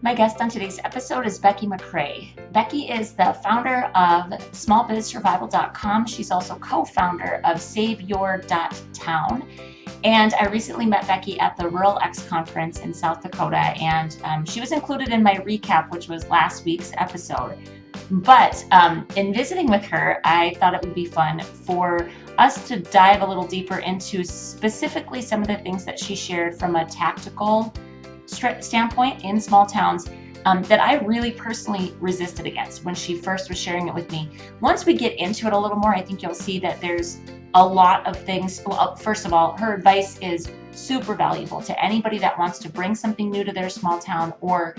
My guest on today's episode is Becky McCray. Becky is the founder of smallbizsurvival.com. She's also co-founder of Save Your.Town. And I recently met Becky at the Rural X conference in South Dakota, and she was included in my recap, which was last week's episode. But in visiting with her, I thought it would be fun for us to dive a little deeper into specifically some of the things that she shared from a tactical standpoint in small towns that I really personally resisted against when she first was sharing it with me. Once we get into it a little more, I think you'll see that there's a lot of things. Well, first of all, her advice is super valuable to anybody that wants to bring something new to their small town or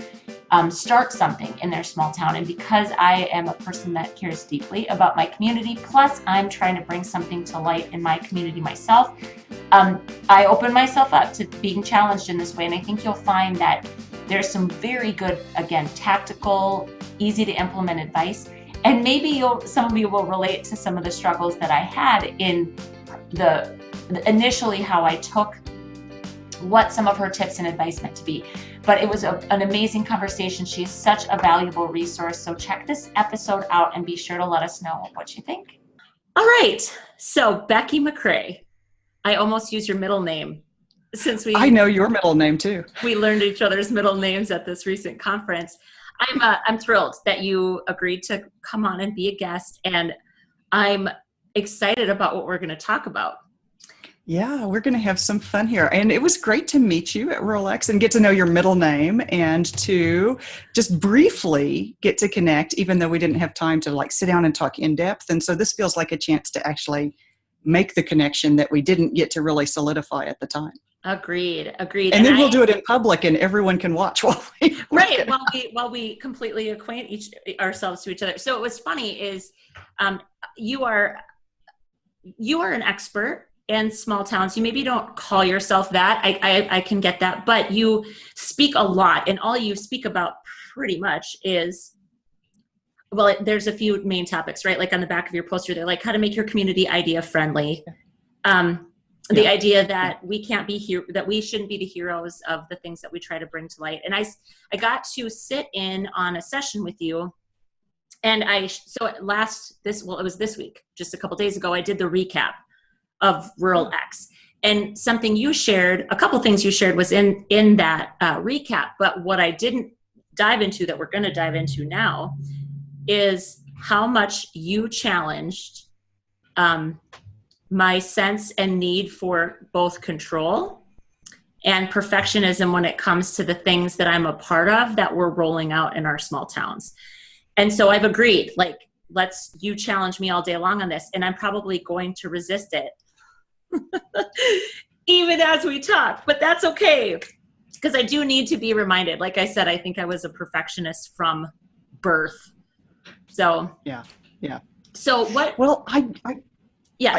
start something in their small town. And because I am a person that cares deeply about my community, plus I'm trying to bring something to light in my community myself, I open myself up to being challenged in this way. And I think you'll find that there's some very good, again, tactical, easy to implement advice. And maybe some of you will relate to some of the struggles that I had in initially how I took what some of her tips and advice meant to be. But it was an amazing conversation. She's such a valuable resource. So check this episode out and be sure to let us know what you think. All right. So Becky McCray, I almost used your middle name since I know your middle name too. We learned each other's middle names at this recent conference. I'm thrilled that you agreed to come on and be a guest, and I'm excited about what we're going to talk about. Yeah, we're going to have some fun here. And it was great to meet you at Rural X and get to know your middle name and to just briefly get to connect, even though we didn't have time to sit down and talk in depth. And so this feels like a chance to actually make the connection that we didn't get to really solidify at the time. Agreed. And then we'll do it in public and everyone can watch while we right. While we completely acquaint ourselves to each other. So what was funny is you are an expert in small towns. You maybe don't call yourself that. I can get that, but you speak a lot, and all you speak about pretty much is, well, there's a few main topics, right? Like on the back of your poster, they're like how to make your community idea friendly. The idea that we can't be that we shouldn't be the heroes of the things that we try to bring to light. And I got to sit in on a session with you, and it was this week, just a couple days ago, I did the recap of Rural X, and a couple things you shared was in that recap. But what I didn't dive into that we're going to dive into now is how much you challenged my sense and need for both control and perfectionism when it comes to the things that I'm a part of that we're rolling out in our small towns. And so I've agreed, you challenge me all day long on this, and I'm probably going to resist it even as we talk, but that's okay, because I do need to be reminded. Like I said, I think I was a perfectionist from birth. So yeah. So what? Well,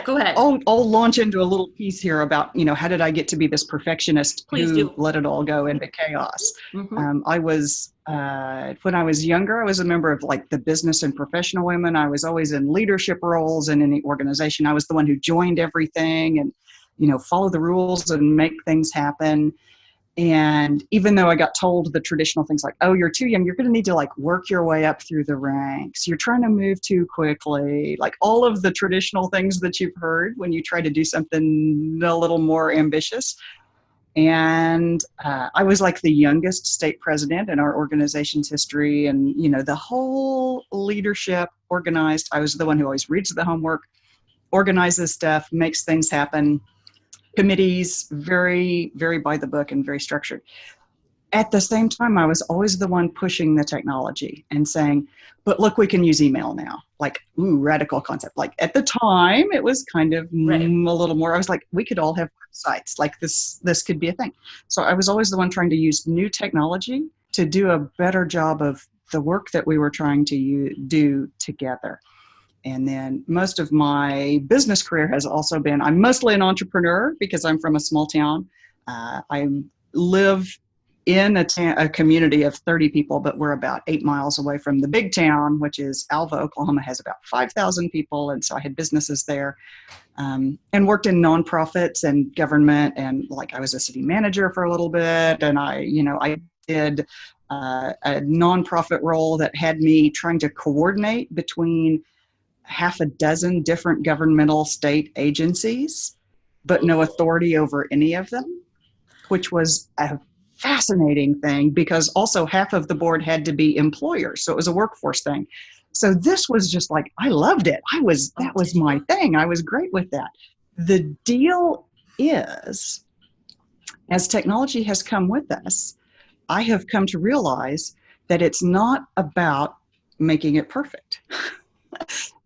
go ahead. I'll launch into a little piece here about, how did I get to be this perfectionist who let it all go into chaos? Mm-hmm. When I was younger, I was a member of the business and professional women. I was always in leadership roles in any organization. I was the one who joined everything and, follow the rules and make things happen. And even though I got told the traditional things like, oh, you're too young, you're going to need to work your way up through the ranks. You're trying to move too quickly. All of the traditional things that you've heard when you try to do something a little more ambitious. And I was the youngest state president in our organization's history. And, the whole leadership organized. I was the one who always reads the homework, organizes stuff, makes things happen. Committees, very, very by the book and very structured. At the same time, I was always the one pushing the technology and saying, but look, we can use email now. Radical concept. At the time, it was kind of a little more, I was we could all have websites. This could be a thing. So I was always the one trying to use new technology to do a better job of the work that we were trying to do together. And then most of my business career has also been, I'm mostly an entrepreneur because I'm from a small town. I live in a community of 30 people, but we're about 8 miles away from the big town, which is Alva, Oklahoma, has about 5,000 people. And so I had businesses there and worked in nonprofits and government. And I was a city manager for a little bit. And I did a nonprofit role that had me trying to coordinate between half a dozen different governmental state agencies, but no authority over any of them, which was a fascinating thing because also half of the board had to be employers. So it was a workforce thing. So this was just like, I loved it. That was my thing. I was great with that. The deal is, as technology has come with us, I have come to realize that it's not about making it perfect.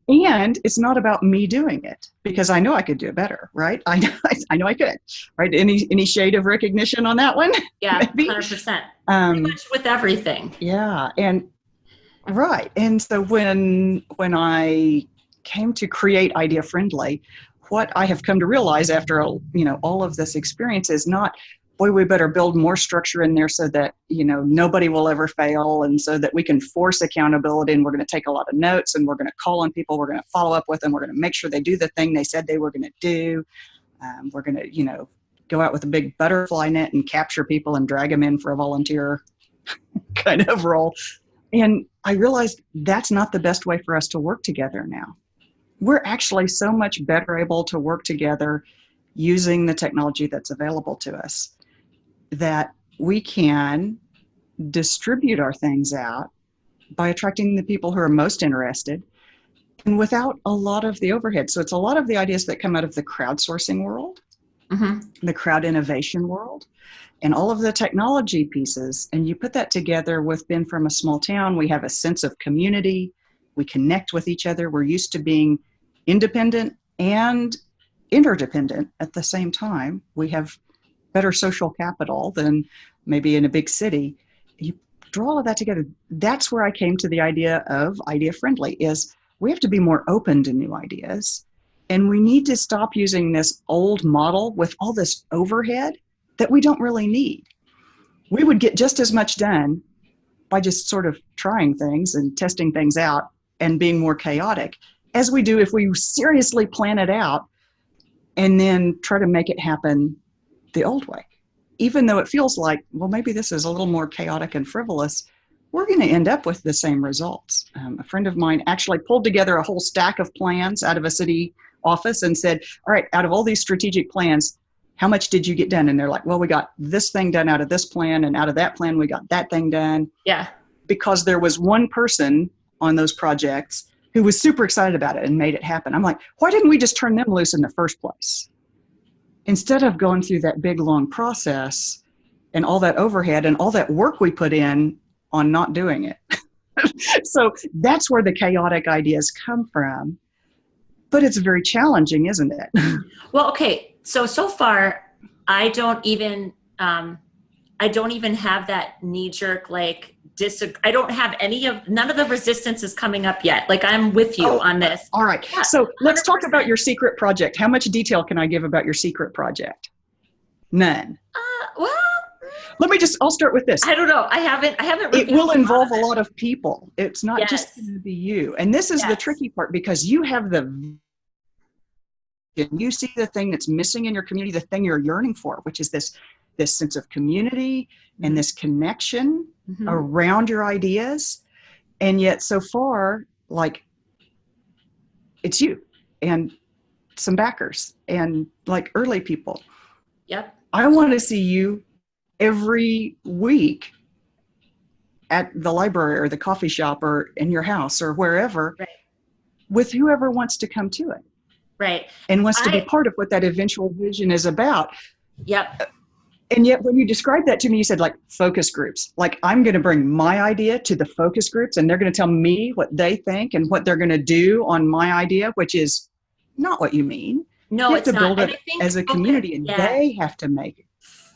And it's not about me doing it, because I know I could do it better, right? I know I could, right? Any shade of recognition on that one? Yeah, 100%. Pretty much with everything. Yeah, and right. And so when I came to create Idea Friendly, what I have come to realize after all of this experience is not, boy, we better build more structure in there so that, nobody will ever fail, and so that we can force accountability, and we're going to take a lot of notes, and we're going to call on people, we're going to follow up with them, we're going to make sure they do the thing they said they were going to do. We're going to, go out with a big butterfly net and capture people and drag them in for a volunteer kind of role. And I realized that's not the best way for us to work together now. We're actually so much better able to work together using the technology that's available to us, that we can distribute our things out by attracting the people who are most interested and without a lot of the overhead. So it's a lot of the ideas that come out of the crowdsourcing world, the crowd innovation world, and all of the technology pieces. And you put that together with being from a small town, we have a sense of community, we connect with each other, we're used to being independent and interdependent at the same time. We have better social capital than maybe in a big city. You draw all of that together. That's where I came to the idea of Idea Friendly, is we have to be more open to new ideas. And we need to stop using this old model with all this overhead that we don't really need. We would get just as much done by just sort of trying things and testing things out and being more chaotic as we do if we seriously plan it out and then try to make it happen the old way. Even though it feels like, well, maybe this is a little more chaotic and frivolous, we're going to end up with the same results. A friend of mine actually pulled together a whole stack of plans out of a city office and said, all right, out of all these strategic plans, how much did you get done? And they're like, well, we got this thing done out of this plan, and out of that plan, we got that thing done. Yeah. Because there was one person on those projects who was super excited about it and made it happen. I'm like, why didn't we just turn them loose in the first place? Instead of going through that big, long process and all that overhead and all that work we put in on not doing it. So that's where the chaotic ideas come from. But it's very challenging, isn't it? Well, okay. So far, I don't even have that knee-jerk, I don't have none of the resistance is coming up yet. I'm with you on this. All right. Yeah, so let's 100%. Talk about your secret project. How much detail can I give about your secret project? None. Well, I'll start with this. I don't know. I haven't. It will involve a lot of people. It's not just going to be you. And this is the tricky part, because you have you see the thing that's missing in your community, the thing you're yearning for, which is this sense of community and this connection around your ideas. And yet so far, it's you and some backers and early people. Yep. I want to see you every week at the library or the coffee shop or in your house or wherever, right, with whoever wants to come to it. Right. And wants to be part of what that eventual vision is about. Yep. And yet when you described that to me, you said focus groups. I'm going to bring my idea to the focus groups, and they're going to tell me what they think and what they're going to do on my idea, which is not what you mean. No, it's not. You have to build it as a community, and they have to make it.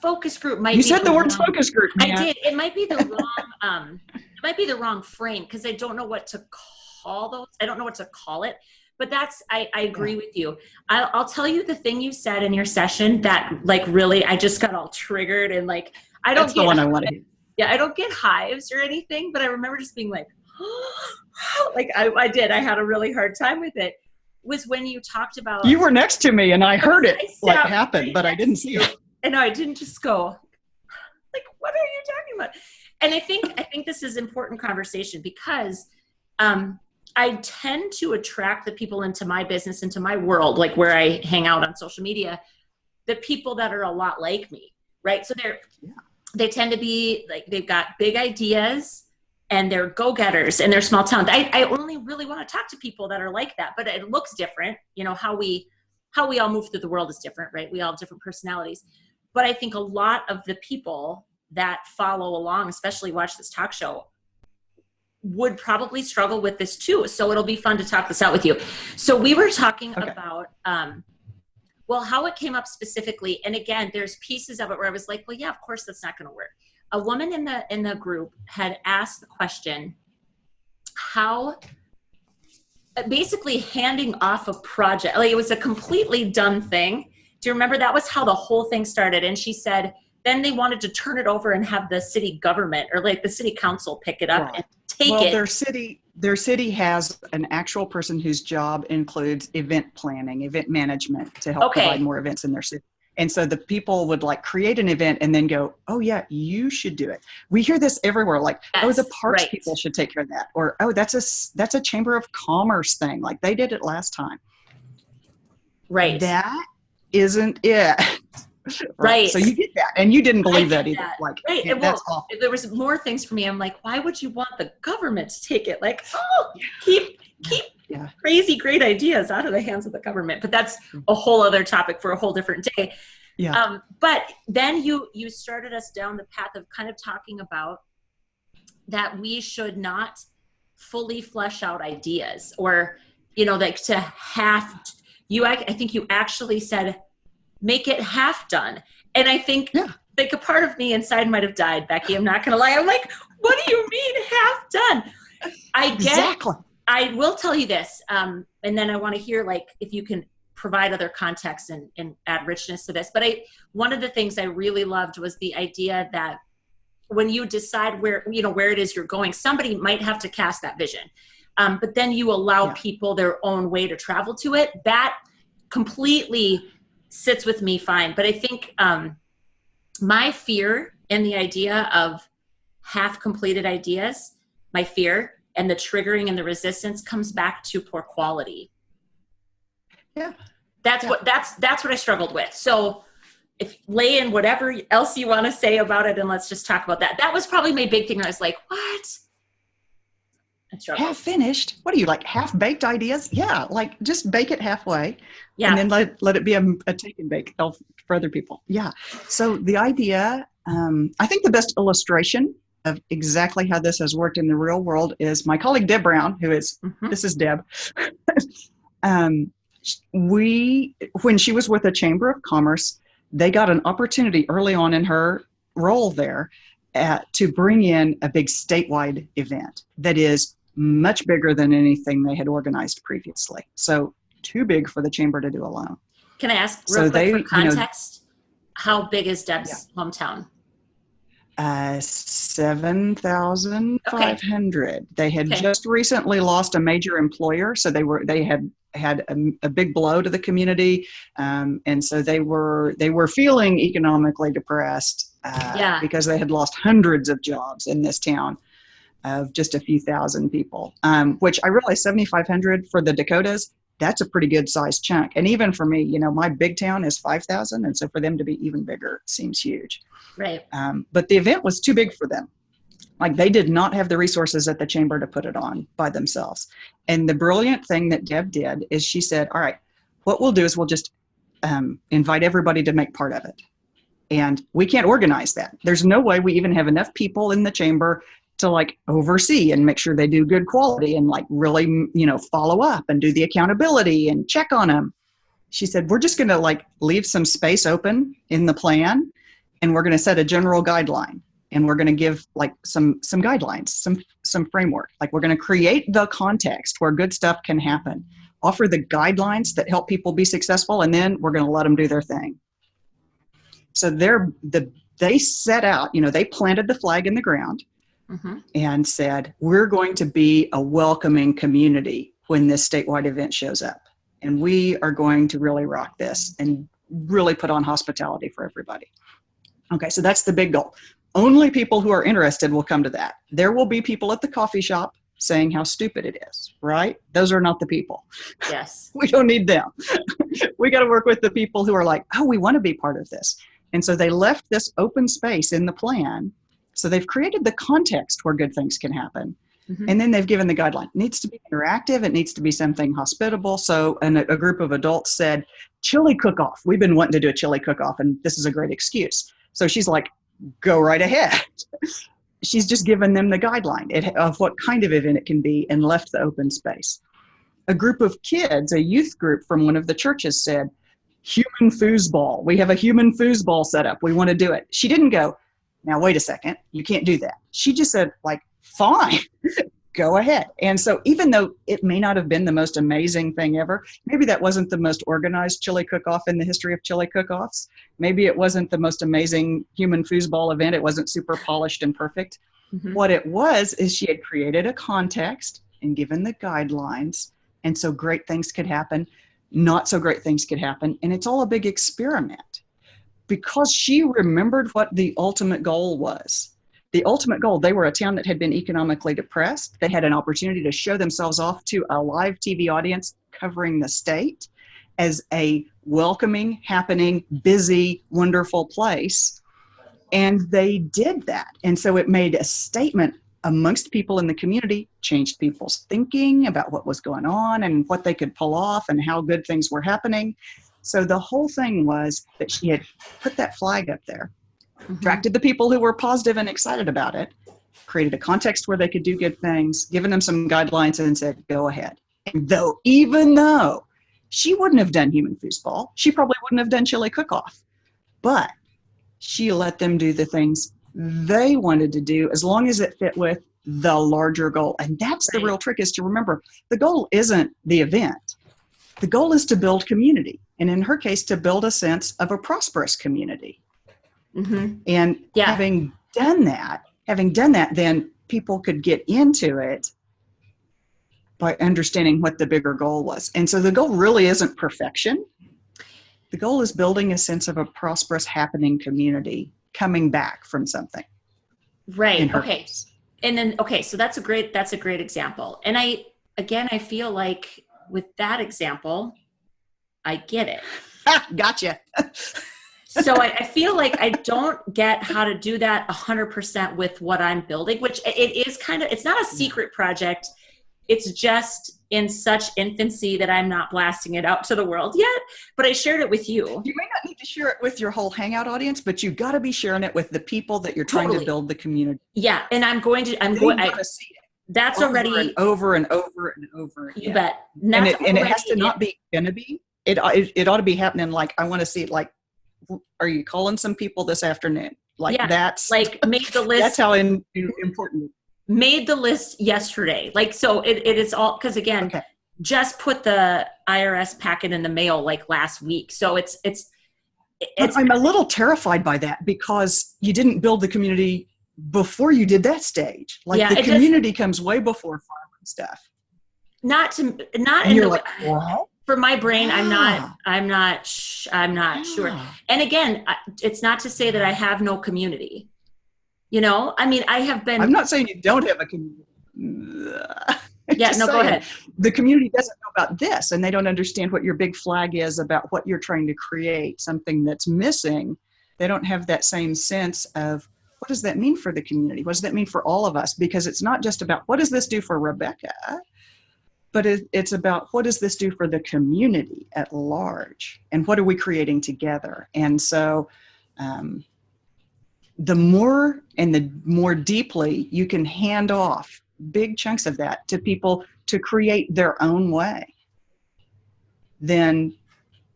Focus group might be. You be said the words focus group. I did. It might be the wrong. It might be the wrong frame, because I don't know what to call those. I don't know what to call it. But I agree with you. I'll tell you the thing you said in your session that really, I just got all triggered and I don't That's get the one I want to hear. Yeah, I don't get hives or anything, but I remember just being I did. I had a really hard time with it. Was when you talked about. You were next to me and I heard it happen, but I didn't see it. And I didn't just go, what are you talking about? And I think this is important conversation because I tend to attract the people into my business, into my world, like where I hang out on social media, the people that are a lot like me, right? So they tend to be like, they've got big ideas and they're go-getters and they're small town. I only really want to talk to people that are like that, but it looks different. You know, how we all move through the world is different, right? We all have different personalities. But I think a lot of the people that follow along, especially watch this talk show, would probably struggle with this too. So it'll be fun to talk this out with you. So we were talking about, how it came up specifically. And again, there's pieces of it where I was like, well, yeah, of course that's not going to work. A woman in the group had asked the question, how basically handing off a project, like it was a completely done thing. Do you remember that was how the whole thing started? And she said, then they wanted to turn it over and have the city government or like the city council pick it up and take it. Their city has an actual person whose job includes event planning, event management to help provide more events in their city. And so the people would like create an event and then go, oh yeah, you should do it. We hear this everywhere, like, the parks people should take care of that. Or, that's a Chamber of Commerce thing. Like they did it last time. Right. That isn't it. Right. So you get that. And you didn't believe that either. Like, that's awful. There was more things for me. I'm like, why would you want the government to take it? Like, keep crazy great ideas out of the hands of the government. But that's a whole other topic for a whole different day. Yeah. But then you started us down the path of kind of talking about that we should not fully flesh out ideas or, like to have I think you actually said, make it half done. And I think like a part of me inside might have died, Becky. I'm not going to lie. I'm like, what do you mean half done? Exactly. I will tell you this. And then I want to hear like, if you can provide other context and add richness to this. But one of the things I really loved was the idea that when you decide where it is you're going, somebody might have to cast that vision. But then you allow people their own way to travel to it. That completely sits with me fine. But I think my fear in the idea of half completed ideas, my fear and the triggering and the resistance comes back to poor quality. Yeah. That's what I struggled with. So if lay in whatever else you want to say about it and let's just talk about that. That was probably my big thing. I was like, what? Half finished? What are you, like half-baked ideas? Yeah, like just bake it halfway and then let it be a take and bake for other people. Yeah. So the idea, I think the best illustration of exactly how this has worked in the real world is my colleague Deb Brown, who is, this is Deb. When she was with the Chamber of Commerce, they got an opportunity early on in her role there to bring in a big statewide event that is much bigger than anything they had organized previously. So too big for the chamber to do alone. Can I ask real quick for context? How big is Deb's hometown? 7,500. They had just recently lost a major employer. So they had a big blow to the community. And so they were feeling economically depressed because they had lost hundreds of jobs in this town of just a few thousand people, which I realize 7,500 for the Dakotas, that's a pretty good sized chunk. And even for me, my big town is 5,000. And so for them to be even bigger seems huge. Right. But the event was too big for them. Like they did not have the resources at the chamber to put it on by themselves. And the brilliant thing that Deb did is she said, all right, what we'll do is we'll just invite everybody to make part of it. And we can't organize that. There's no way we even have enough people in the chamber to like oversee and make sure they do good quality and like really, follow up and do the accountability and check on them. She said, we're just going to like leave some space open in the plan and we're going to set a general guideline and we're going to give like some guidelines, some framework. Like we're going to create the context where good stuff can happen, offer the guidelines that help people be successful, and then we're going to let them do their thing. So they set out, they planted the flag in the ground. And said, we're going to be a welcoming community when this statewide event shows up. And we are going to really rock this and really put on hospitality for everybody. Okay, so that's the big goal. only people who are interested will come to that. There will be people at the coffee shop saying how stupid it is, right? Those are not the people. Yes. We don't need them. We got to work with the people who are like, oh, we want to be part of this. And so they left this open space in the plan. So they've created the context where good things can happen. Mm-hmm. And then they've given the guideline. It needs to be interactive. It needs to be something hospitable. So a group of adults said, chili cook-off. We've been wanting to do a chili cook-off, and this is a great excuse. So she's like, go right ahead. She's just given them the guideline of what kind of event it can be and left the open space. A group of kids, a youth group from one of the churches said, human foosball. We have a human foosball set up. We want to do it. She didn't go, now wait a second, you can't do that. She just said, like, fine, go ahead. And so even though it may not have been the most amazing thing ever, maybe that wasn't the most organized chili cook-off in the history of chili cook-offs. Maybe it wasn't the most amazing human foosball event. It wasn't super polished and perfect. Mm-hmm. What it was is she had created a context and given the guidelines. And so great things could happen. Not so great things could happen. And it's all a big experiment because she remembered what the ultimate goal was. The ultimate goal, they were a town that had been economically depressed. They had an opportunity to show themselves off to a live TV audience covering the state as a welcoming, happening, busy, wonderful place. And they did that. And so it made a statement amongst people in the community, changed people's thinking about what was going on and what they could pull off and how good things were happening. So the whole thing was that she had put that flag up there. Mm-hmm. Attracted the people who were positive and excited about it, created a context where they could do good things, given them some guidelines and said, go ahead. And even though she wouldn't have done human foosball, she probably wouldn't have done chili cook-off, but she let them do the things they wanted to do as long as it fit with the larger goal. And that's right. The real trick is to remember the goal isn't the event. The goal is to build community. And in her case, to build a sense of a prosperous community. Mm-hmm. And having done that, then people could get into it by understanding what the bigger goal was. And so the goal really isn't perfection. The goal is building a sense of a prosperous, happening community coming back from something. Right. Okay. Case. And then, okay, so that's a great example. And I feel like with that example, I get it. Gotcha. So I feel like I don't get how to do that 100% with what I'm building, which it is it's not a secret project. It's just in such infancy that I'm not blasting it out to the world yet, but I shared it with you. You may not need to share it with your whole Hangout audience, but you got to be sharing it with the people that you're trying to build the community. Yeah. And I'm going to see it. That's over already and over and over and over again. You bet. And it has to not be going to be, it ought to be happening. Like, I want to see it like, are you calling some people this afternoon? Like that's like made the list. That's how important. Made the list yesterday. Like, so it is all, cause again, just put the IRS packet in the mail like last week. So it's I'm a little terrified by that because you didn't build the community before you did that stage. Like the community comes way before farm and stuff. And you're like, what? For my brain, I'm not sure. And again, it's not to say that I have no community. You know, I mean, I'm not saying you don't have a community. Go ahead. The community doesn't know about this and they don't understand what your big flag is about what you're trying to create, something that's missing. They don't have that same sense of what does that mean for the community? What does that mean for all of us? Because it's not just about what does this do for Rebecca, but it's about what does this do for the community at large and what are we creating together? And so the more deeply you can hand off big chunks of that to people to create their own way, then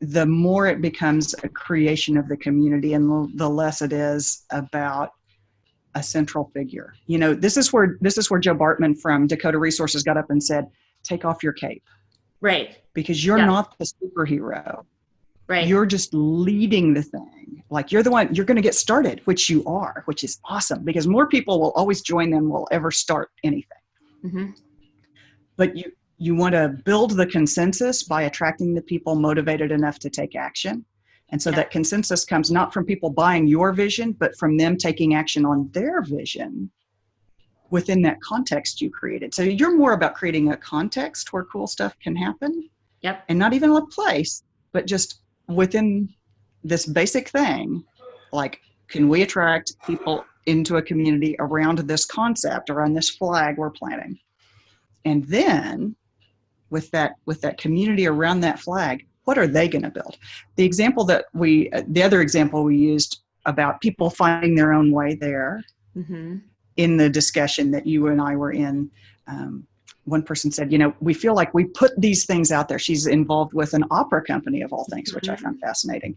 the more it becomes a creation of the community and the less it is about a central figure. You know, this is where Joe Bartman from Dakota Resources got up and said, take off your cape. Right. Because you're not the superhero. Right. You're just leading the thing. Like you're the one, you're going to get started, which you are, which is awesome because more people will always join than will ever start anything. Mm-hmm. But you want to build the consensus by attracting the people motivated enough to take action. And so that consensus comes not from people buying your vision, but from them taking action on their vision within that context you created. So you're more about creating a context where cool stuff can happen. Yep. And not even a place, but just within this basic thing, like, can we attract people into a community around this concept, around this flag we're planting? And then with that community around that flag, what are they going to build? The other example we used about people finding their own way there, in the discussion that you and I were in, one person said, we feel like we put these things out there. She's involved with an opera company of all things, which I found fascinating.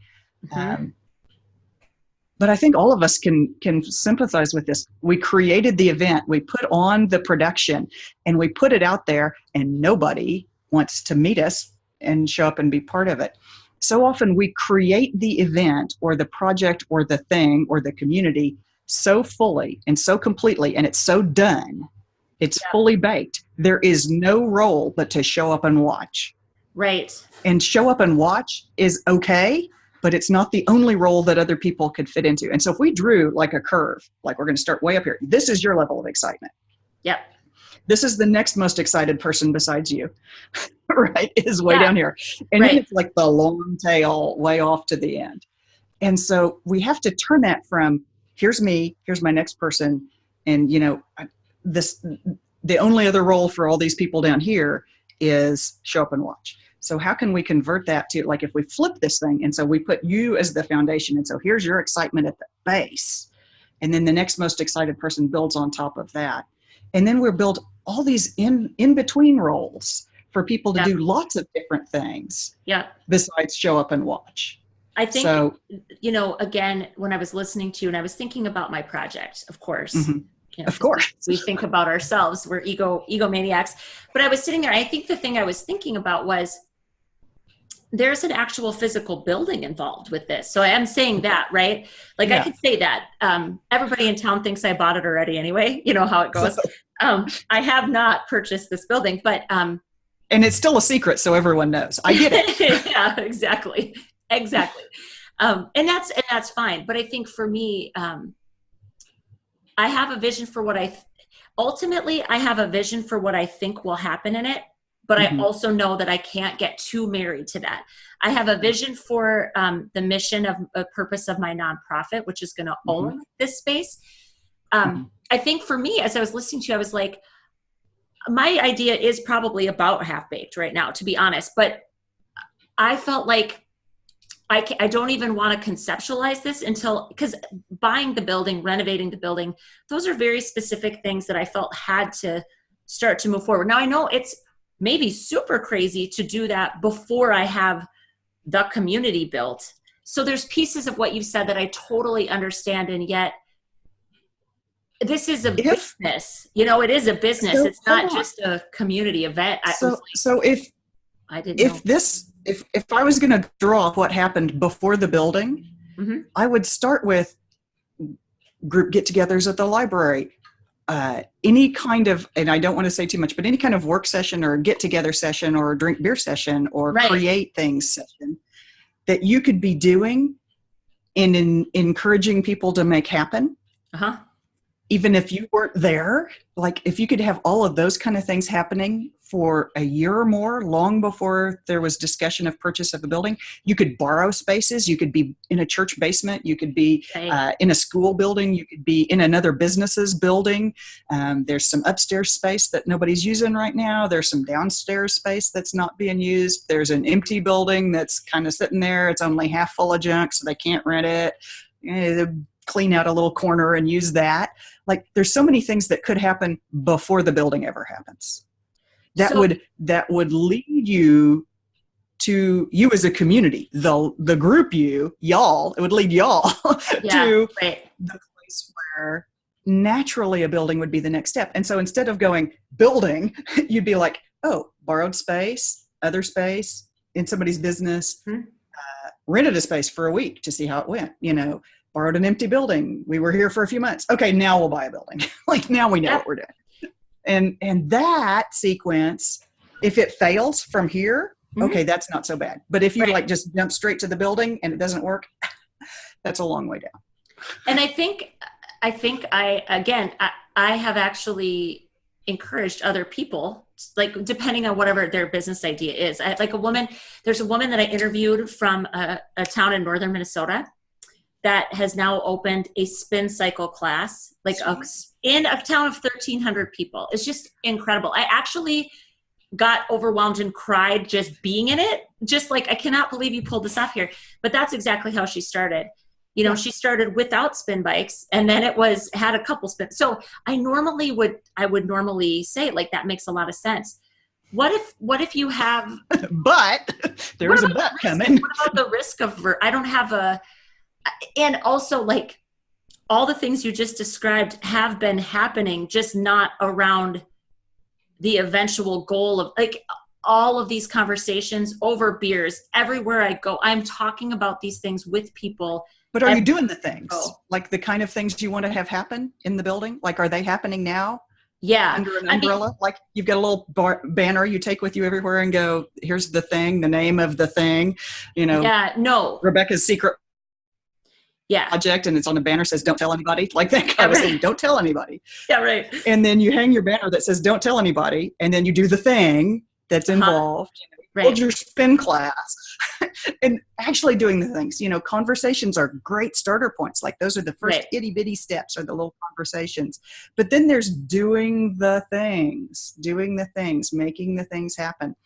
But I think all of us can sympathize with this. We created the event, we put on the production, and we put it out there, and nobody wants to meet us and show up and be part of it. So often we create the event or the project or the thing or the community so fully and so completely, and it's so done. It's fully baked. There is no role but to show up and watch. Right. And show up and watch is okay, but it's not the only role that other people could fit into. And so if we drew like a curve, like we're going to start way up here, this is your level of excitement. Yep. This is the next most excited person besides you, right? Is way down here. And then it's like the long tail way off to the end. And so we have to turn that from, here's me, here's my next person. And, the only other role for all these people down here is show up and watch. So how can we convert that to, like, if we flip this thing, and so we put you as the foundation, and so here's your excitement at the base, and then the next most excited person builds on top of that. And then we'll build all these in between roles for people to do lots of different things besides show up and watch. I think, again, when I was listening to you and I was thinking about my project, of course, of course, we think about ourselves, we're egomaniacs, but I was sitting there. I think the thing I was thinking about was there's an actual physical building involved with this. So I am saying that, right? Like I could say that. Everybody in town thinks I bought it already anyway. You know how it goes. I have not purchased this building, but and it's still a secret, so everyone knows. I get it. Yeah, exactly. And that's fine. But I think for me, I have a vision for what ultimately I have a vision for what I think will happen in it. But I also know that I can't get too married to that. I have a vision for the mission of a purpose of my nonprofit, which is going to own this space. I think for me, as I was listening to you, I was like, my idea is probably about Halfbaked right now, to be honest. But I felt like I don't even want to conceptualize this because buying the building, renovating the building, those are very specific things that I felt had to start to move forward. Now I know it's maybe super crazy to do that before I have the community built. So there's pieces of what you said that I totally understand. And yet this is a business, it is a business. So it's not just a community event. If I was going to draw what happened before the building, I would start with group get-togethers at the library, any kind of, and I don't want to say too much, but any kind of work session or get-together session or drink beer session or create things session that you could be doing and encouraging people to make happen. Even if you weren't there, like if you could have all of those kind of things happening for a year or more, long before there was discussion of purchase of the building, you could borrow spaces. You could be in a church basement. You could be in a school building. You could be in another business's building. There's some upstairs space that nobody's using right now. There's some downstairs space that's not being used. There's an empty building that's kind of sitting there. It's only half full of junk, so they can't rent it. Clean out a little corner and use that. Like there's so many things that could happen before the building ever happens. That would lead you to you as a community, the group y'all, it would lead y'all to the place where naturally a building would be the next step. And so instead of going building, you'd be like, oh, borrowed space, other space in somebody's business, rented a space for a week to see how it went, borrowed an empty building. We were here for a few months. Okay, now we'll buy a building. Like now we know what we're doing. And that sequence, if it fails from here, okay, that's not so bad. But if you Right. like just jump straight to the building and it doesn't work, that's a long way down. And I think I have actually encouraged other people, like depending on whatever their business idea is. There's a woman that I interviewed from a town in northern Minnesota that has now opened a spin cycle class, in a town of 1,300 people. It's just incredible. I actually got overwhelmed and cried just being in it. Just like, I cannot believe you pulled this off here. But that's exactly how she started. You know, she started without spin bikes, and then had a couple spin. So I would normally say, like, that makes a lot of sense. What if you have, but there's a but coming. What about the risk of, and also, like, all the things you just described have been happening, just not around the eventual goal of, like, all of these conversations over beers. Everywhere I go, I'm talking about these things with people. But are you doing the things, like the kind of things you want to have happen in the building? Like, are they happening now? Yeah. Under an umbrella? Like, you've got a little banner you take with you everywhere and go, here's the thing, the name of the thing, Yeah, no. Rebecca's secret project, and it's on the banner says, don't tell anybody. Like that kind of thing, don't tell anybody. Yeah, right. And then you hang your banner that says, don't tell anybody. And then you do the thing that's involved. Hold your spin class. And actually doing the things, conversations are great starter points. Like, those are the first itty bitty steps, or the little conversations. But then there's doing the things, making the things happen.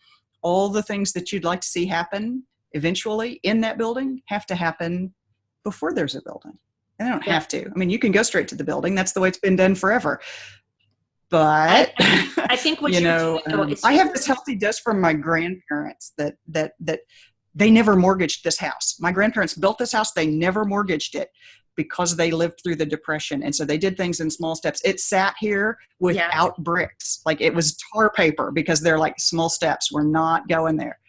All the things that you'd like to see happen eventually in that building have to happen before there's a building. And they don't have to. I mean, you can go straight to the building. That's the way it's been done forever. But I think what I have this healthy dose from my grandparents that they never mortgaged this house. My grandparents built this house. They never mortgaged it because they lived through the Depression. And so they did things in small steps. It sat here without bricks. Like, it was tar paper, because they're like, small steps. We're not going there.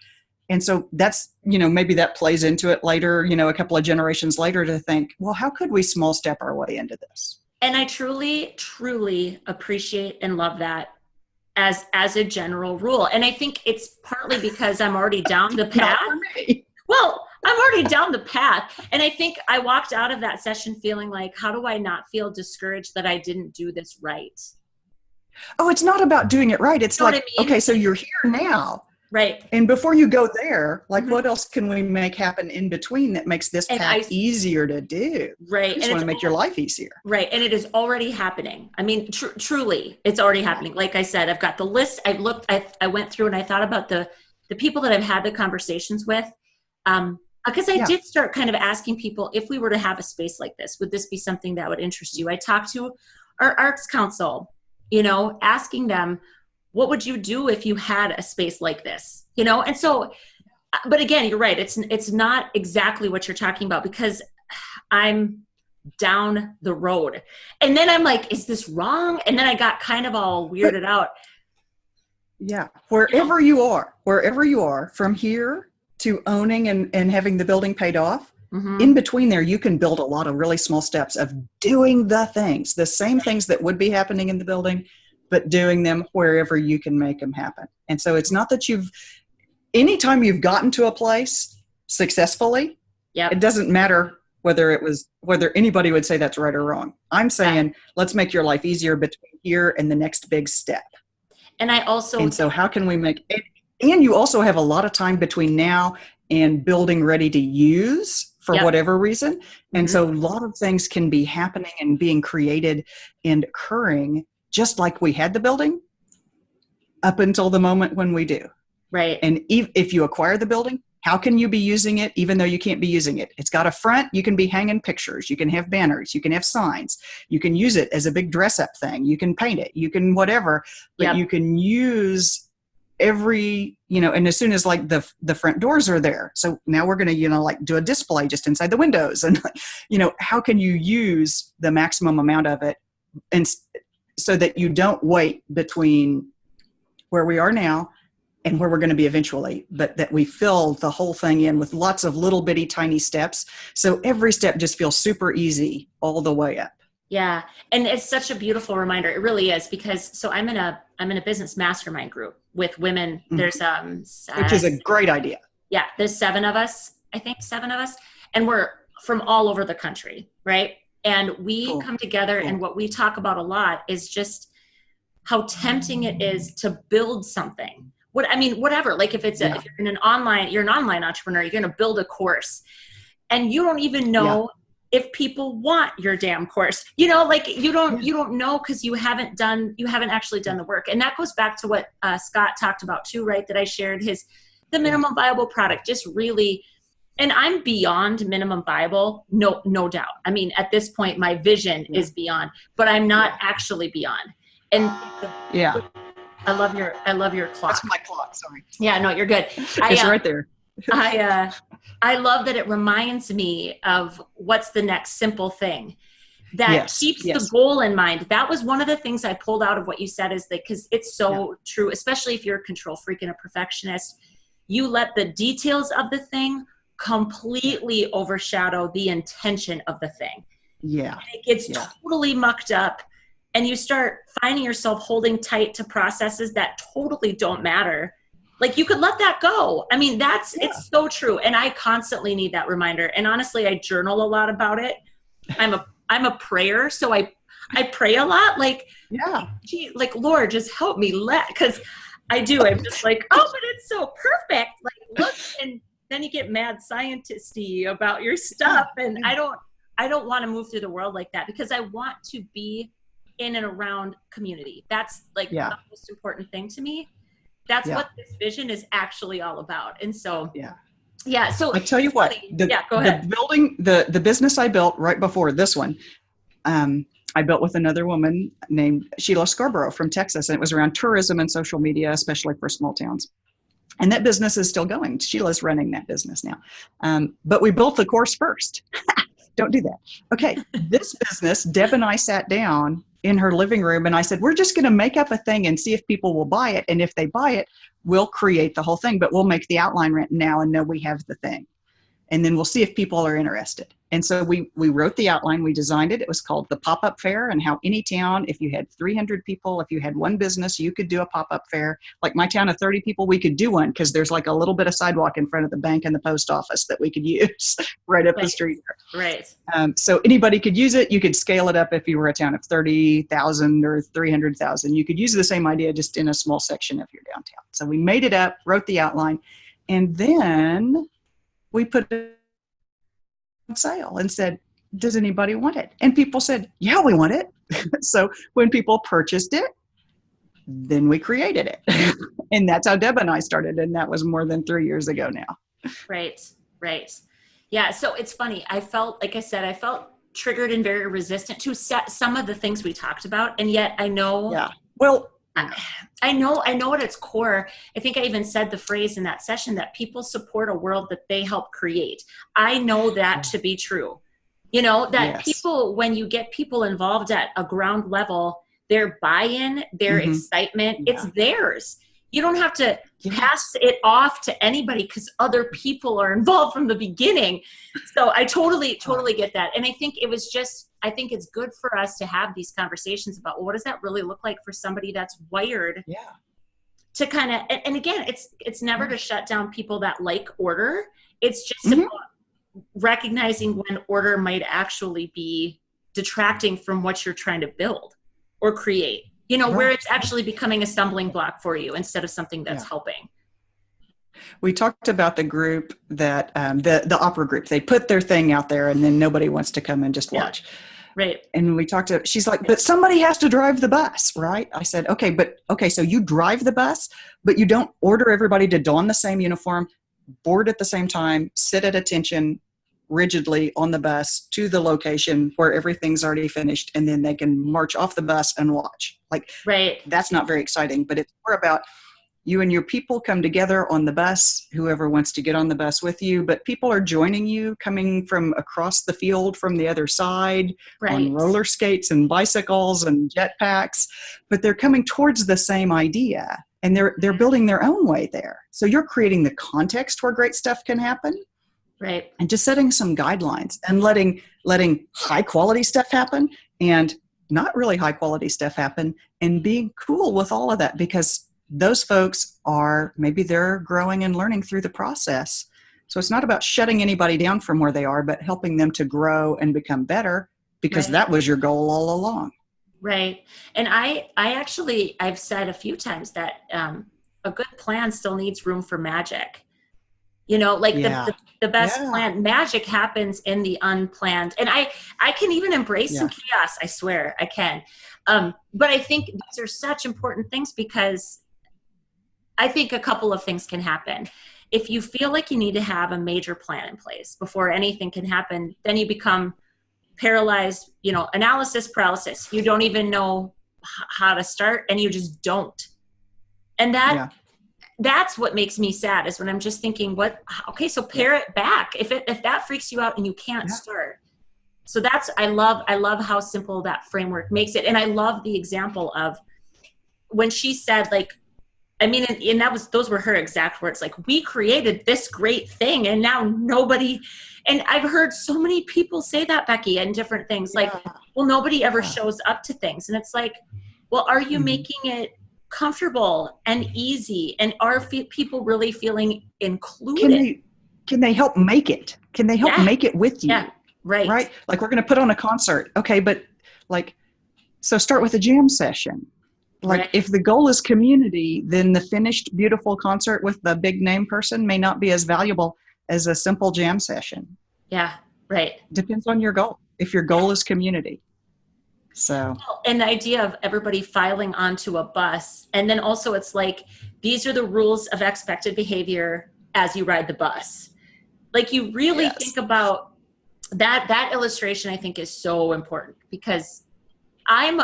And so that's, maybe that plays into it later, a couple of generations later, to think, well, how could we small step our way into this? And I truly, truly appreciate and love that as a general rule. And I think it's partly because I'm already down the path. Not for me. Well, I'm already down the path. And I think I walked out of that session feeling like, how do I not feel discouraged that I didn't do this right? Oh, it's not about doing it right. It's like, I mean? Okay, so you're here now. Right. And before you go there, like, what else can we make happen in between that makes this path easier to do? Right. You just want to make your life easier. Right. And it is already happening. I mean, truly, it's already happening. Like I said, I've got the list. I went through and I thought about the people that I've had the conversations with. Because I did start kind of asking people, if we were to have a space like this, would this be something that would interest you? I talked to our arts council, asking them, what would you do if you had a space like this? And so, but again, you're right. It's not exactly what you're talking about, because I'm down the road. And then I'm like, is this wrong? And then I got kind of all weirded out. Yeah. Wherever you are from here to owning and having the building paid off, in between there, you can build a lot of really small steps of doing the things, the same things that would be happening in the building, but doing them wherever you can make them happen. And so it's not that anytime you've gotten to a place successfully, it doesn't matter whether anybody would say that's right or wrong. I'm saying, let's make your life easier between here and the next big step. And so how can we make it? And you also have a lot of time between now and building ready to use for whatever reason. And so a lot of things can be happening and being created and occurring just like we had the building up until the moment when we do. Right. And if you acquire the building, how can you be using it even though you can't be using it? It's got a front. You can be hanging pictures. You can have banners. You can have signs. You can use it as a big dress-up thing. You can paint it. You can whatever. But you can use every, and as soon as like the front doors are there. So now we're going to, like do a display just inside the windows. And, how can you use the maximum amount of it, and so that you don't wait between where we are now and where we're going to be eventually, but that we fill the whole thing in with lots of little bitty tiny steps. So every step just feels super easy all the way up. Yeah. And it's such a beautiful reminder. It really is, because so I'm in a business mastermind group with women. There's which is a great idea. Yeah, there's 7 of us, I think 7 of us, and we're from all over the country, right? And we come together, and what we talk about a lot is just how tempting it is to build something. Whatever, like if it's if you're an online entrepreneur, you're going to build a course, and you don't even know if people want your damn course, like you don't know, because you haven't actually done the work. And that goes back to what Scott talked about too, right? That I shared the minimum viable product, just really, and I'm beyond minimum viable, no doubt. I mean, at this point, my vision is beyond, but I'm not actually beyond. And I love your clock. That's my clock. Sorry. Yeah, no, you're good. It's right there. I love that it reminds me of what's the next simple thing that keeps the goal in mind. That was one of the things I pulled out of what you said, is that because it's so true, especially if you're a control freak and a perfectionist, you let the details of the thing completely overshadow the intention of the thing. Yeah. And it gets totally mucked up, and you start finding yourself holding tight to processes that totally don't matter. Like, you could let that go. I mean, it's so true. And I constantly need that reminder. And honestly, I journal a lot about it. I'm a prayer. So I pray a lot. Like, gee, like, Lord, just help me because I do. I'm just like, oh, but it's so perfect. Like, look, and then you get mad scientist-y about your stuff. And I don't want to move through the world like that, because I want to be in and around community. That's like the most important thing to me. That's what this vision is actually all about. And so, so I tell you what, go ahead. The business I built right before this one, I built with another woman named Sheila Scarborough from Texas. And it was around tourism and social media, especially for small towns. And that business is still going. Sheila's running that business now. But we built the course first. Don't do that. Okay. This business, Deb and I sat down in her living room, and I said, we're just going to make up a thing and see if people will buy it. And if they buy it, we'll create the whole thing, but we'll make the outline right now and know we have the thing. And then we'll see if people are interested. And so we wrote the outline, we designed it. It was called the PopUp Fair, and how any town, if you had 300 people, if you had one business, you could do a PopUp Fair. Like my town of 30 people, we could do one, because there's like a little bit of sidewalk in front of the bank and the post office that we could use right up the street. Right. So anybody could use it. You could scale it up if you were a town of 30,000 or 300,000. You could use the same idea just in a small section of your downtown. So we made it up, wrote the outline, and then we put it on sale and said, does anybody want it? And people said, yeah, we want it. So when people purchased it, then we created it. And that's how Deb and I started. And that was more than 3 years ago now. Right. Yeah. So it's funny. I felt triggered and very resistant to some of the things we talked about. And yet I know, I know at its core, I think I even said the phrase in that session that people support a world that they help create. I know that to be true. That people, when you get people involved at a ground level, their buy-in, their excitement, it's theirs. You don't have to pass it off to anybody, because other people are involved from the beginning. So I totally get that. And I think it's good for us to have these conversations about, well, what does that really look like for somebody that's wired to kind of, and again, it's never to shut down people that like order. It's just about recognizing when order might actually be detracting from what you're trying to build or create. Where it's actually becoming a stumbling block for you instead of something that's helping. We talked about the group that, the opera group, they put their thing out there and then nobody wants to come and just watch. Right. And we talked to, she's like, but somebody has to drive the bus, right? I said, okay, so you drive the bus, but you don't order everybody to don the same uniform, board at the same time, sit at attention rigidly on the bus to the location where everything's already finished, and then they can march off the bus and watch. Like, that's not very exciting, but it's more about you and your people come together on the bus, whoever wants to get on the bus with you, but people are joining you coming from across the field from the other side on roller skates and bicycles and jetpacks, but they're coming towards the same idea, and they're building their own way there. So you're creating the context where great stuff can happen, Right. And just setting some guidelines and letting high quality stuff happen and not really high quality stuff happen, and being cool with all of that, because those folks maybe they're growing and learning through the process. So it's not about shutting anybody down from where they are, but helping them to grow and become better, because that was your goal all along. Right. And I've said a few times that a good plan still needs room for magic. Like the best plan, magic happens in the unplanned. And I can even embrace some chaos. I swear I can. But I think these are such important things, because I think a couple of things can happen. If you feel like you need to have a major plan in place before anything can happen, then you become paralyzed, analysis paralysis. You don't even know how to start, and you just don't. And that's what makes me sad, is when I'm just thinking, so pare it back. If that freaks you out and you can't start. So I love how simple that framework makes it. And I love the example of when she said, and those were her exact words, we created this great thing and now nobody, and I've heard so many people say that, Becky, and different things nobody ever shows up to things. And it's are you making it comfortable and easy, and are people really feeling included? Can they help make it? Can they help make it with you? Yeah, right. We're going to put on a concert. Okay, but so start with a jam session. If the goal is community, then the finished beautiful concert with the big name person may not be as valuable as a simple jam session. Yeah, right. Depends on your goal. If your goal is community. So, and the idea of everybody filing onto a bus, and then also it's these are the rules of expected behavior as you ride the bus. You really think about that illustration. I think is so important, because I'm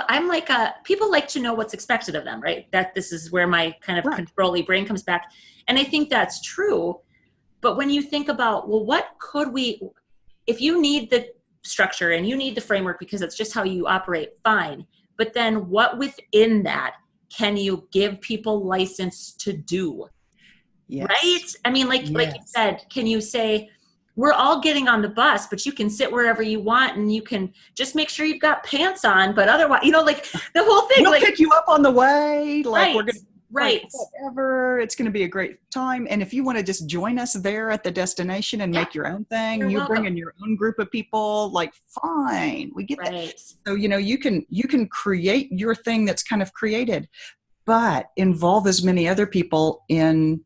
people like to know what's expected of them, right? That this is where my kind of control-y brain comes back. And I think that's true. But when you think about, what could if you need the structure and you need the framework because it's just how you operate, fine. But then what within that can you give people license to do? Yes. Right? I mean, like you said, can you say, we're all getting on the bus, but you can sit wherever you want and you can just make sure you've got pants on, but otherwise, the whole thing. We'll pick you up on the way. Right. We're going to whatever. It's going to be a great time. And if you want to just join us there at the destination and make your own thing, you bring in your own group of people, fine, we get that. So, you can create your thing that's kind of created, but involve as many other people in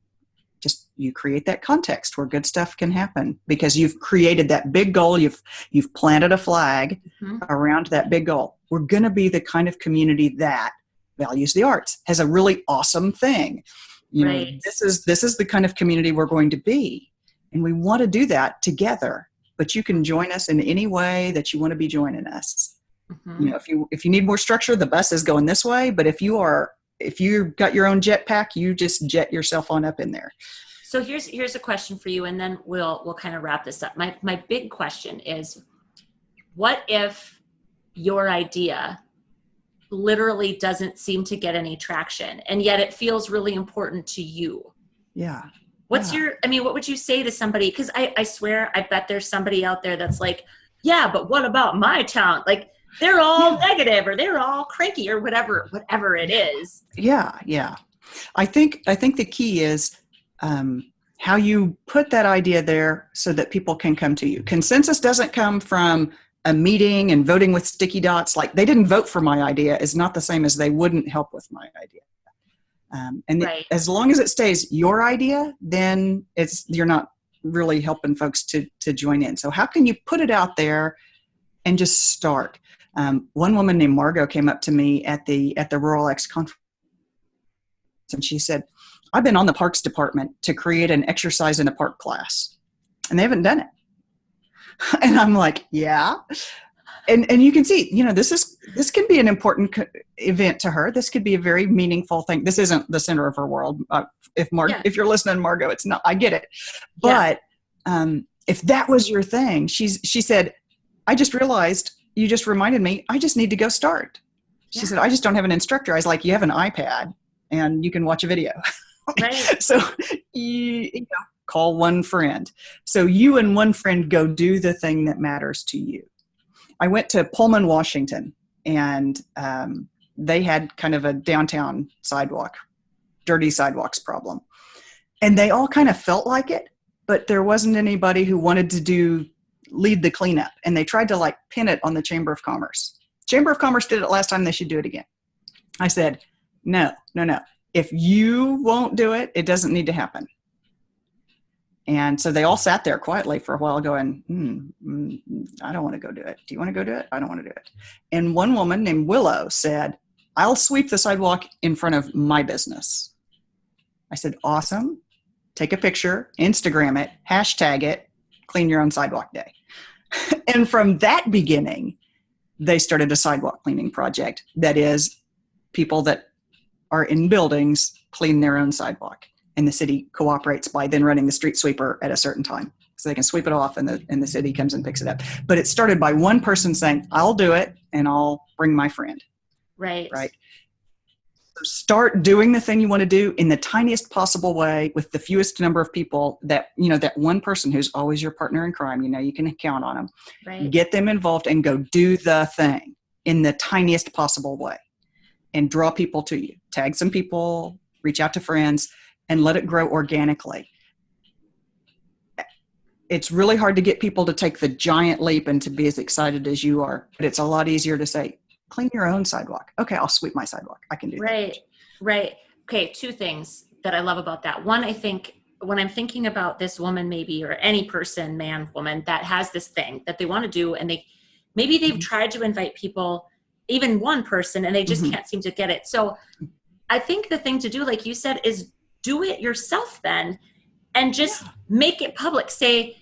you create that context where good stuff can happen, because you've created that big goal. You've planted a flag around that big goal. We're going to be the kind of community that values the arts, has a really awesome thing. This is the kind of community we're going to be. And we want to do that together, but you can join us in any way that you want to be joining us. If you need more structure, the bus is going this way, but if you've got your own jetpack, you just jet yourself on up in there. So here's a question for you, and then we'll kind of wrap this up. My big question is, what if your idea literally doesn't seem to get any traction, and yet it feels really important to you? Yeah. What would you say to somebody? Because I swear, I bet there's somebody out there that's but what about my town? They're all negative, or they're all cranky, or whatever it is. Yeah. I think the key is how you put that idea there so that people can come to you. Consensus doesn't come from a meeting and voting with sticky dots. They didn't vote for my idea is not the same as they wouldn't help with my idea. As long as it stays your idea, then you're not really helping folks to join in. So how can you put it out there and just start? One woman named Margot came up to me at the Rural X conference, and she said, I've been on the parks department to create an exercise in a park class, and they haven't done it. And I'm like, yeah. And you can see, this can be an important event to her. This could be a very meaningful thing. This isn't the center of her world. If you're listening, Margot, it's not, I get it. But if that was your thing, she said, I just realized, you just reminded me, I just need to go start. She said, I just don't have an instructor. I was like, you have an iPad and you can watch a video. Right. So, call one friend. So you and one friend go do the thing that matters to you. I went to Pullman, Washington, and they had kind of a downtown sidewalk, dirty sidewalks problem. And they all kind of felt like it, but there wasn't anybody who wanted to lead the cleanup. And they tried to like pin it on the Chamber of Commerce. Chamber of Commerce did it last time, they should do it again. I said, no. If you won't do it, it doesn't need to happen. And so they all sat there quietly for a while going, I don't want to go do it. Do you want to go do it? I don't want to do it. And one woman named Willow said, I'll sweep the sidewalk in front of my business. I said, awesome. Take a picture, Instagram it, hashtag it, clean your own sidewalk day. And from that beginning, they started a sidewalk cleaning project. That is, people that are in buildings clean their own sidewalk. And the city cooperates by then running the street sweeper at a certain time. So they can sweep it off and the city comes and picks it up. But it started by one person saying, I'll do it and I'll bring my friend. Right. So start doing the thing you want to do in the tiniest possible way with the fewest number of people that, that one person who's always your partner in crime, you can count on them. Right. Get them involved and go do the thing in the tiniest possible way and draw people to you. Tag some people, reach out to friends, and let it grow organically. It's really hard to get people to take the giant leap and to be as excited as you are, but it's a lot easier to say, clean your own sidewalk. Okay, I'll sweep my sidewalk. I can do that. Right. Okay, two things that I love about that. One, I think when I'm thinking about this woman maybe, or any person, man, woman, that has this thing that they want to do, and they've tried to invite people, even one person, and they just can't seem to get it. So I think the thing to do, like you said, is do it yourself then, and just make it public. Say,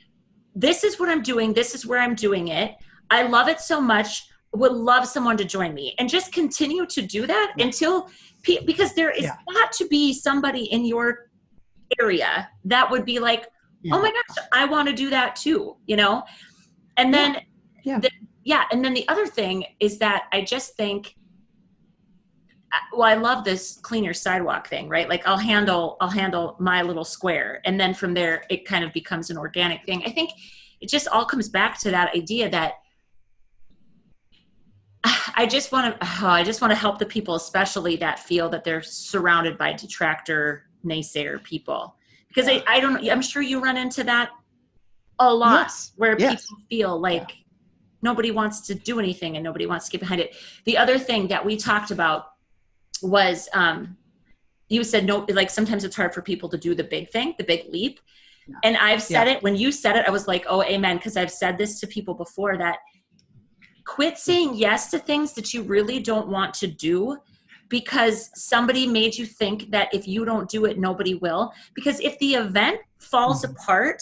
this is what I'm doing. This is where I'm doing it. I love it so much. Would love someone to join me, and just continue to do that until, because there is got to be somebody in your area that would be like, oh my gosh, I want to do that too, and then, and then the other thing is that I just think, well, I love this clean your sidewalk thing, right? Like I'll handle my little square. And then from there, it kind of becomes an organic thing. I think it just all comes back to that idea that I just want to help the people, especially that feel that they're surrounded by detractor, naysayer people. Because I'm sure you run into that a lot, where people feel like nobody wants to do anything and nobody wants to get behind it. The other thing that we talked about was, you said no, like sometimes it's hard for people to do the big thing, the big leap. Yeah. And I've said it, when you said it, I was like, oh, amen. Because I've said this to people before, that quit saying yes to things that you really don't want to do because somebody made you think that if you don't do it, nobody will. Because if the event falls apart,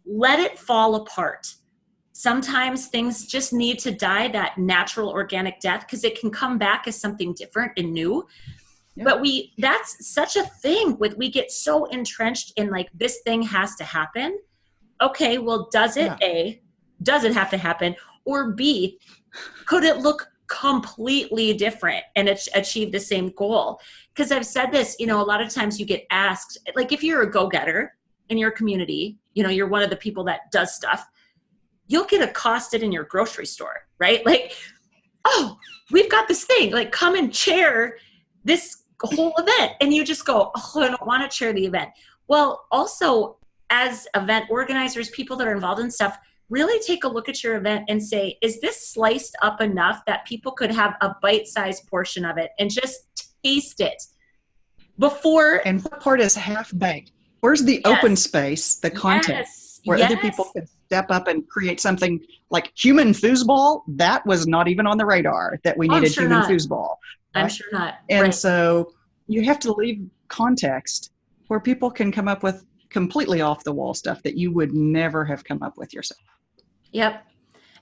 let it fall apart. Sometimes things just need to die that natural organic death, because it can come back as something different and new. Yep. But that's such a thing we get so entrenched in like, this thing has to happen. Okay, well, does it have to happen? Or B, could it look completely different and achieve the same goal? Because I've said this, a lot of times you get asked, like if you're a go-getter in your community, you're one of the people that does stuff, you'll get accosted in your grocery store, right? Like, oh, we've got this thing, like come and chair this whole event. And you just go, oh, I don't want to chair the event. Well, also as event organizers, people that are involved in stuff, really take a look at your event and say, is this sliced up enough that people could have a bite-sized portion of it and just taste it before? And what part is half-baked? Where's the open space, the content, where other people could step up and create something like human foosball? That was not even on the radar that we needed human foosball. Right? I'm sure not. And so you have to leave context where people can come up with completely off the wall stuff that you would never have come up with yourself. Yep.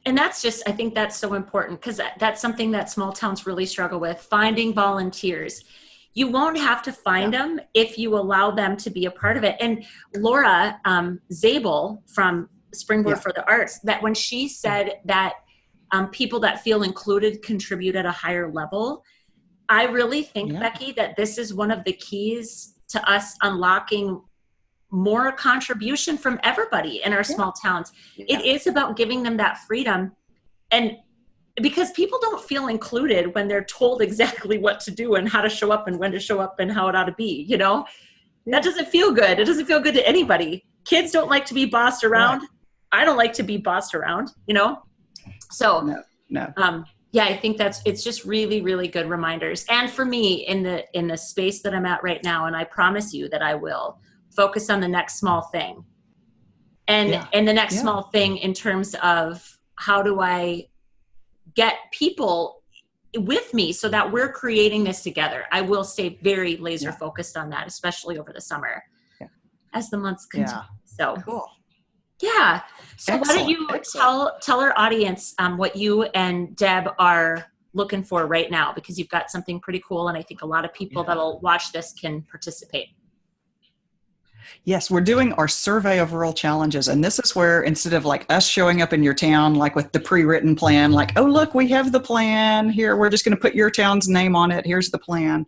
And that's just, I think that's so important, because that's something that small towns really struggle with, finding volunteers. You won't have to find them if you allow them to be a part of it. And Laura Zabel from Springboard for the Arts, that when she said that people that feel included contribute at a higher level, I really think, Becky, that this is one of the keys to us unlocking more contribution from everybody in our small towns. Yeah. It is about giving them that freedom. And because people don't feel included when they're told exactly what to do and how to show up and when to show up and how it ought to be, you know, that doesn't feel good. It doesn't feel good to anybody. Kids don't like to be bossed around. Right. I don't like to be bossed around, you know? So, no. Yeah, I think it's just really, really good reminders. And for me in the space that I'm at right now, and I promise you that I will focus on the next small thing and the next small thing in terms of how do I get people with me so that we're creating this together. I will stay very laser focused on that, especially over the summer as the months continue. So cool. Yeah. So why don't you tell our audience what you and Deb are looking for right now, because you've got something pretty cool, and I think a lot of people that'll watch this can participate. Yes, we're doing our survey of rural challenges. And this is where, instead of like us showing up in your town, like with the pre-written plan, like, oh, look, we have the plan here. We're just going to put your town's name on it. Here's the plan.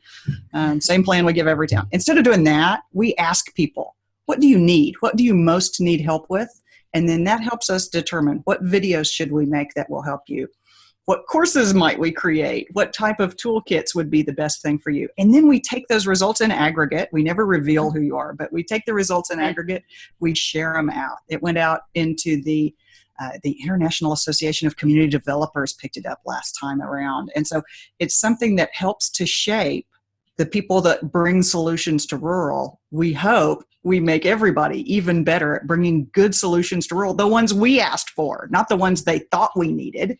Same plan we give every town. Instead of doing that, we ask people, what do you need? What do you most need help with? And then that helps us determine what videos should we make that will help you. What courses might we create? What type of toolkits would be the best thing for you? And then we take those results in aggregate. We never reveal who you are, but we take the results in aggregate. We share them out. It went out into the International Association of Community Developers picked it up last time around. And so it's something that helps to shape the people that bring solutions to rural. We hope we make everybody even better at bringing good solutions to rural, the ones we asked for, not the ones they thought we needed.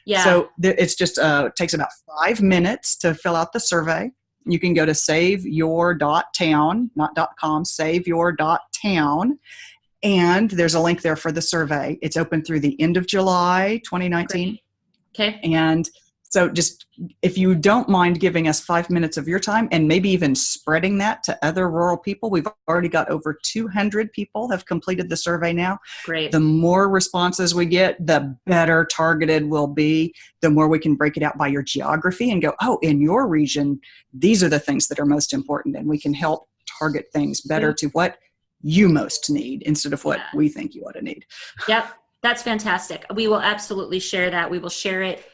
Yeah. So it's just takes about 5 minutes to fill out the survey. You can go to saveyour.town, not .com, saveyour.town. And there's a link there for the survey. It's open through the end of July 2019. Great. Okay. And so just, if you don't mind giving us 5 minutes of your time and maybe even spreading that to other rural people, we've already got over 200 people have completed the survey now. Great. The more responses we get, the better targeted we'll be, the more we can break it out by your geography and go, oh, in your region, these are the things that are most important, and we can help target things better to what you most need instead of what we think you ought to need. Yep. That's fantastic. We will absolutely share that. We will share it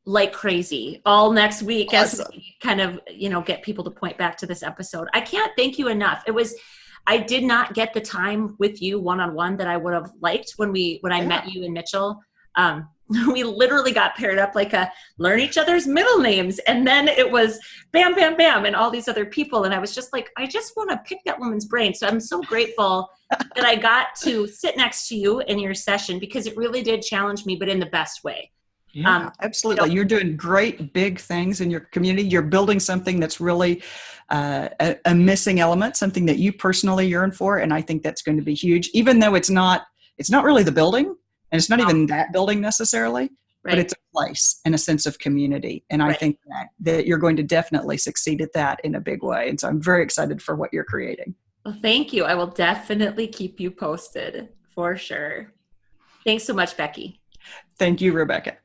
like crazy all next week as we kind of, get people to point back to this episode. I can't thank you enough. I did not get the time with you one-on-one that I would have liked when I met you in Mitchell. We literally got paired up like learn each other's middle names. And then it was bam, bam, bam, and all these other people. And I was just like, I just want to pick that woman's brain. So I'm so grateful that I got to sit next to you in your session, because it really did challenge me, but in the best way. Yeah, absolutely. You're doing great big things in your community. You're building something that's really a missing element, something that you personally yearn for. And I think that's going to be huge, even though it's not really the building, and it's not even that building necessarily, but it's a place and a sense of community. And I think that you're going to definitely succeed at that in a big way. And so I'm very excited for what you're creating. Well, thank you. I will definitely keep you posted for sure. Thanks so much, Becky. Thank you, Rebecca.